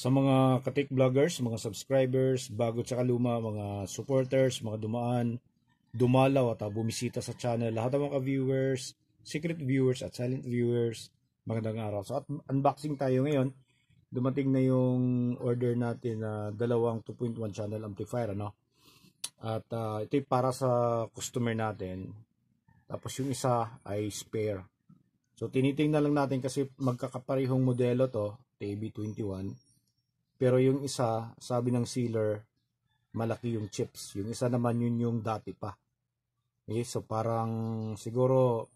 Sa mga katik vloggers, mga subscribers, bago tsaka luma, mga supporters, mga dumaan, dumalaw at bumisita sa channel, lahat ng mga viewers, secret viewers at silent viewers, magandang araw. So at unboxing tayo ngayon. Dumating na yung order natin na dalawang 2.1 channel amplifier, ano? At ito para sa customer natin. Tapos yung isa ay spare. So tinitingnan lang natin kasi magkakaparehong modelo to, TB21. Pero yung isa, sabi ng sealer, malaki yung chips. Yung isa naman yun yung dati pa. Okay, so parang siguro,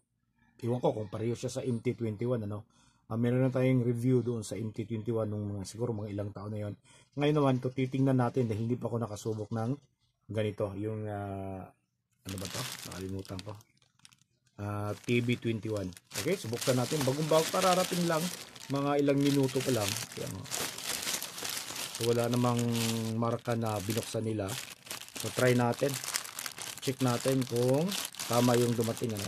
iwan ko kung pareho siya sa MT21, ano? Meron na tayong review doon sa MT21 nung siguro mga ilang taon na yon. Ngayon naman, ito titingnan natin dahil hindi pa ako nakasubok ng ganito. Yung, ano ba to? Nakalimutan ko. TB21. Okay, subuktan natin. Bagong-bago, kararating lang. Mga ilang minuto pa lang. Kaya, so, wala namang marka na binuksan nila. So, try natin. Check natin kung tama yung dumating, ano.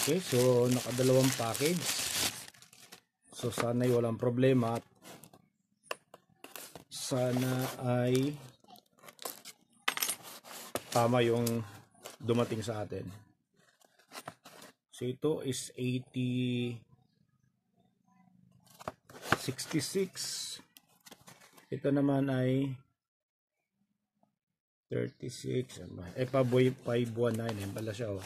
Okay, so nakadalawang package. So sana ay walang problema at sana ay tama yung dumating sa atin. So ito is 66. Ito naman ay 36. 519. Yan pala siya, oh.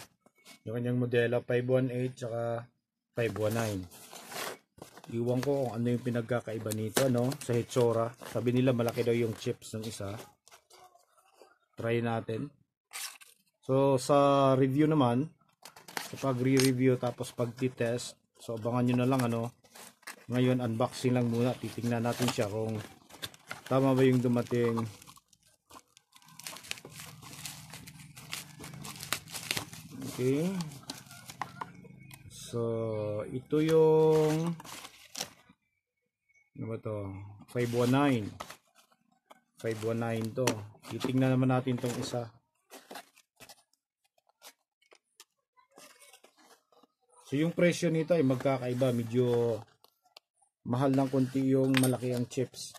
Yung kanyang modelo 518 tsaka 519. Iwan ko kung ano yung pinagkakaiba nito, no? Sa hitsura. Sabi nila malaki daw yung chips ng isa. Try natin. So sa review naman, sa pag-re-review tapos pag-test, so abangan nyo na lang, ano. Ngayon unboxing lang muna. Titingnan natin siya kung tama ba yung dumating. Okay. So, ito yung ano ba to? 519. 519 to. Titingnan naman natin tong isa. So, yung presyo nito ay magkakaiba. Medyo mahal ng konti yung malaki ang chips.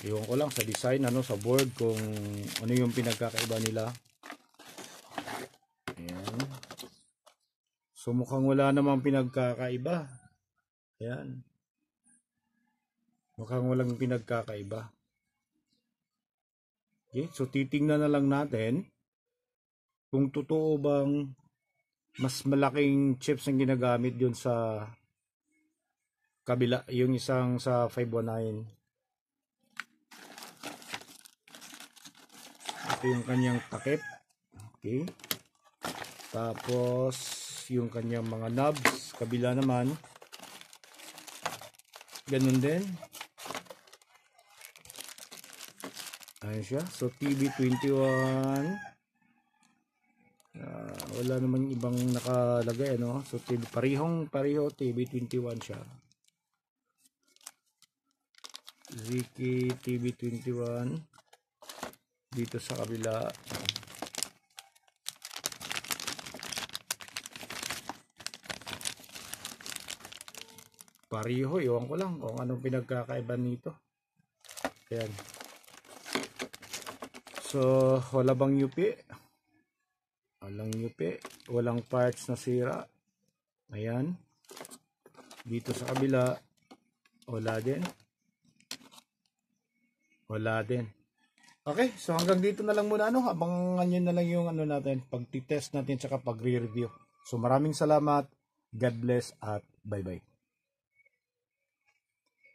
Iwan ko lang sa design, ano, sa board kung ano yung pinagkakaiba nila. Ayan. So mukhang wala namang pinagkakaiba. Ayan. Mukhang walang pinagkakaiba. Okay, so titingnan na lang natin kung totoo bang mas malaking chips ang ginagamit dun sa kabila, yung isang sa 519. Ito yung kanyang takip. Okay. Tapos yung kanyang mga knobs, kabila naman ganun din. Ayun siya. So TB21, wala namang ibang nakalagay, ano. So pareho TB21 siya. ZK TB21 dito sa kabila. Pareho, iwan ko lang kung anong pinagkakaiba nito. Ayan. So wala bang yupi? Walang yupi, walang parts na sira. Ayan. Dito sa kabila wala din. Wala din. Okay, so hanggang dito na lang muna, ano. Abangan nyo na lang yung ano natin, pag-test natin tsaka pag-re-review. So maraming salamat, God bless at bye-bye.